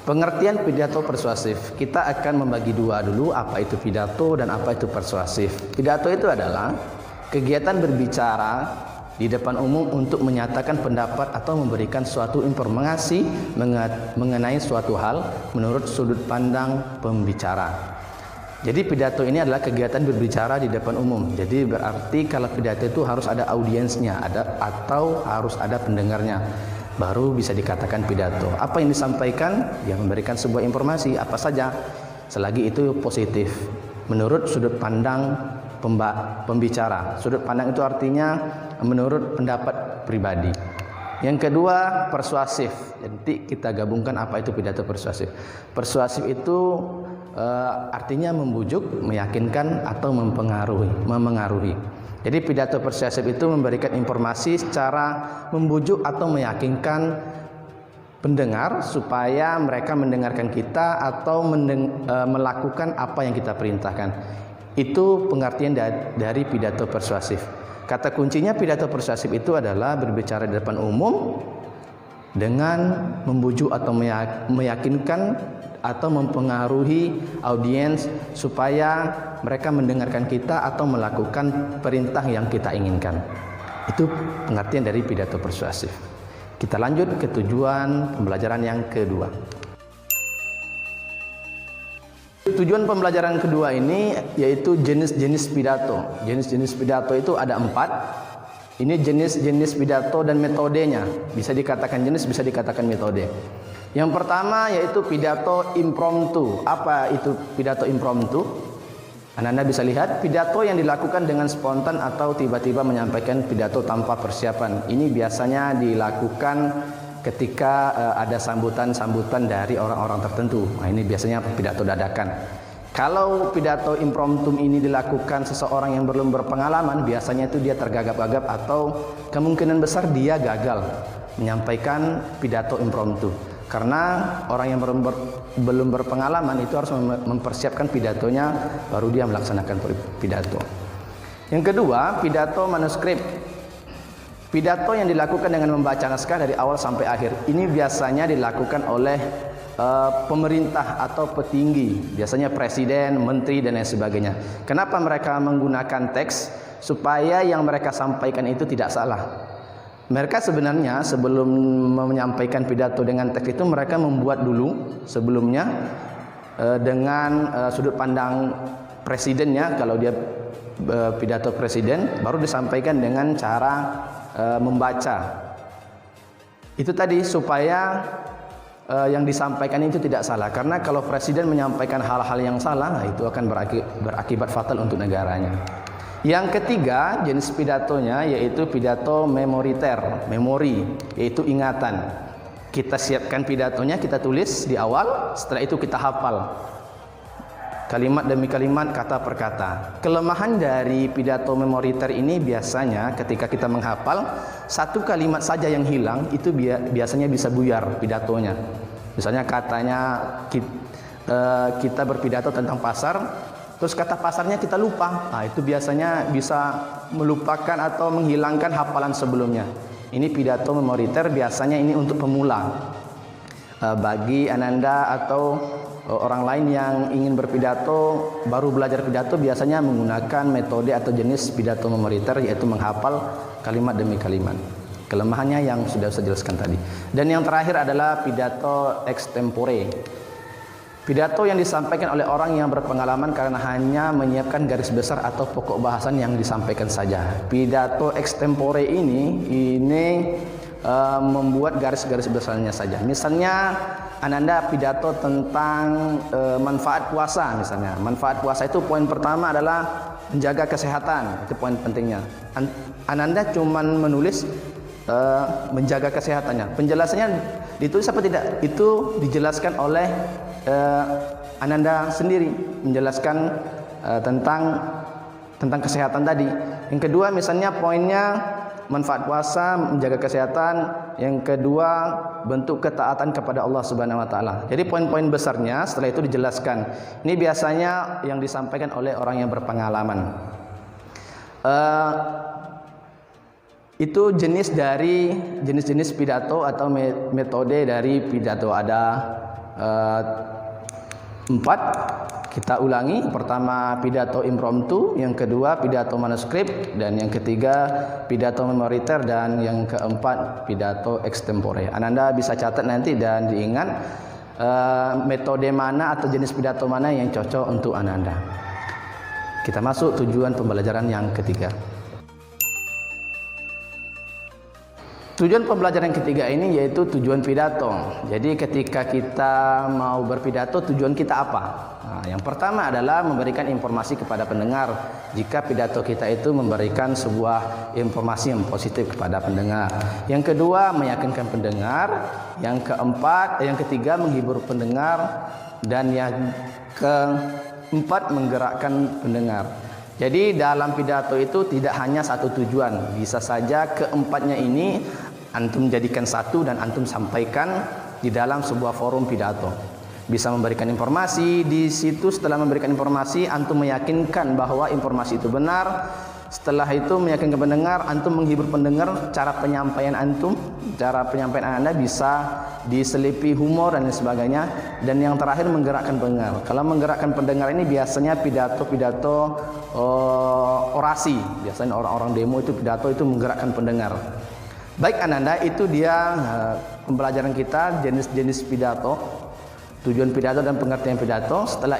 Pengertian pidato persuasif, kita akan membagi dua dulu, apa itu pidato dan apa itu persuasif. Pidato itu adalah kegiatan berbicara di depan umum untuk menyatakan pendapat atau memberikan suatu informasi mengenai suatu hal menurut sudut pandang pembicara. Jadi pidato ini adalah kegiatan berbicara di depan umum. Jadi berarti kalau pidato itu harus ada audiensnya, atau harus ada pendengarnya, baru bisa dikatakan pidato. Apa yang disampaikan? Ya memberikan sebuah informasi, apa saja, selagi itu positif menurut sudut pandang pembicara. Sudut pandang itu artinya menurut pendapat pribadi. Yang kedua, persuasif. Jadi kita gabungkan apa itu pidato persuasif. Persuasif itu artinya membujuk, meyakinkan atau memengaruhi. Jadi pidato persuasif itu memberikan informasi secara membujuk atau meyakinkan pendengar supaya mereka mendengarkan kita atau melakukan apa yang kita perintahkan. Itu pengertian dari pidato persuasif. Kata kuncinya pidato persuasif itu adalah berbicara di depan umum dengan membujuk atau meyakinkan atau mempengaruhi audiens supaya mereka mendengarkan kita atau melakukan perintah yang kita inginkan. Itu pengertian dari pidato persuasif. Kita lanjut ke tujuan pembelajaran yang kedua. Tujuan pembelajaran kedua ini yaitu jenis-jenis pidato. Jenis-jenis pidato itu ada 4. Ini jenis-jenis pidato dan metodenya. Bisa dikatakan jenis, bisa dikatakan metode. Yang pertama yaitu pidato impromptu. Apa itu pidato impromptu? Anda bisa lihat pidato yang dilakukan dengan spontan atau tiba-tiba menyampaikan pidato tanpa persiapan. Ini biasanya dilakukan ketika ada sambutan-sambutan dari orang-orang tertentu. Nah, ini biasanya pidato dadakan. Kalau pidato impromptu ini dilakukan seseorang yang belum berpengalaman, biasanya itu dia tergagap-gagap atau kemungkinan besar dia gagal menyampaikan pidato impromptu. Karena orang yang belum berpengalaman itu harus mempersiapkan pidatonya, baru dia melaksanakan pidato. Yang kedua, pidato manuskrip. Pidato yang dilakukan dengan membaca naskah dari awal sampai akhir. Ini biasanya dilakukan oleh pemerintah atau petinggi, biasanya presiden, menteri dan lain sebagainya. Kenapa mereka menggunakan teks? Supaya yang mereka sampaikan itu tidak salah. Mereka sebenarnya sebelum menyampaikan pidato dengan teks itu mereka membuat dulu sebelumnya dengan sudut pandang presidennya. Kalau dia pidato presiden, baru disampaikan dengan cara membaca. Itu tadi supaya yang disampaikan itu tidak salah. Karena kalau presiden menyampaikan hal-hal yang salah, nah itu akan berakibat fatal untuk negaranya. Yang ketiga jenis pidatonya yaitu pidato memoriter, memori, yaitu ingatan. Kita siapkan pidatonya, kita tulis di awal, setelah itu kita hafal kalimat demi kalimat, kata per kata. Kelemahan dari pidato memoriter ini biasanya ketika kita menghafal satu kalimat saja yang hilang, itu biasanya bisa buyar pidatonya. Misalnya katanya kita berpidato tentang pasar, terus kata pasarnya kita lupa. Nah, itu biasanya bisa melupakan atau menghilangkan hafalan sebelumnya. Ini pidato memoriter, biasanya ini untuk pemula. Bagi Ananda atau orang lain yang ingin berpidato, baru belajar pidato, biasanya menggunakan metode atau jenis pidato memoriter, yaitu menghafal kalimat demi kalimat. Kelemahannya yang sudah saya jelaskan tadi. Dan yang terakhir adalah pidato extempore. Pidato yang disampaikan oleh orang yang berpengalaman karena hanya menyiapkan garis besar atau pokok bahasan yang disampaikan saja. Pidato extempore ini membuat garis-garis besarnya saja. Misalnya Ananda pidato tentang manfaat puasa misalnya. Manfaat puasa itu poin pertama adalah menjaga kesehatan. Itu poin pentingnya. Ananda cuman menulis menjaga kesehatannya. Penjelasannya ditulis apa tidak? Itu dijelaskan oleh Ananda sendiri, menjelaskan tentang kesehatan tadi. Yang kedua misalnya poinnya manfaat puasa, menjaga kesehatan. Yang kedua bentuk ketaatan kepada Allah Subhanahu wa taala. Jadi poin-poin besarnya setelah itu dijelaskan. Ini biasanya yang disampaikan oleh orang yang berpengalaman. Itu jenis-jenis pidato atau metode dari pidato. Ada 4. Kita ulangi. Pertama pidato impromptu, yang kedua pidato manuskrip, dan yang ketiga pidato memoriter, dan yang keempat pidato extempore. Ananda bisa catat nanti dan diingat metode mana atau jenis pidato mana yang cocok untuk Ananda. Kita masuk tujuan pembelajaran yang ketiga. Tujuan pembelajaran ketiga ini yaitu tujuan pidato. Jadi ketika kita mau berpidato, tujuan kita apa? Nah, yang pertama adalah memberikan informasi kepada pendengar. Jika pidato kita itu memberikan sebuah informasi yang positif kepada pendengar. Yang kedua, meyakinkan pendengar. Yang ketiga, menghibur pendengar. Dan yang keempat, menggerakkan pendengar. Jadi dalam pidato itu tidak hanya satu tujuan. Bisa saja keempatnya ini antum jadikan satu dan antum sampaikan di dalam sebuah forum pidato. Bisa memberikan informasi di situ. Setelah memberikan informasi, antum meyakinkan bahwa informasi itu benar. Setelah itu meyakinkan pendengar, antum menghibur pendengar. Cara penyampaian Anda bisa diselipi humor dan sebagainya. Dan yang terakhir, menggerakkan pendengar. Kalau menggerakkan pendengar ini biasanya pidato orasi. Biasanya orang-orang demo itu pidato itu menggerakkan pendengar. Baik Ananda, itu dia pembelajaran kita jenis-jenis pidato, tujuan pidato dan pengertian pidato. Setelah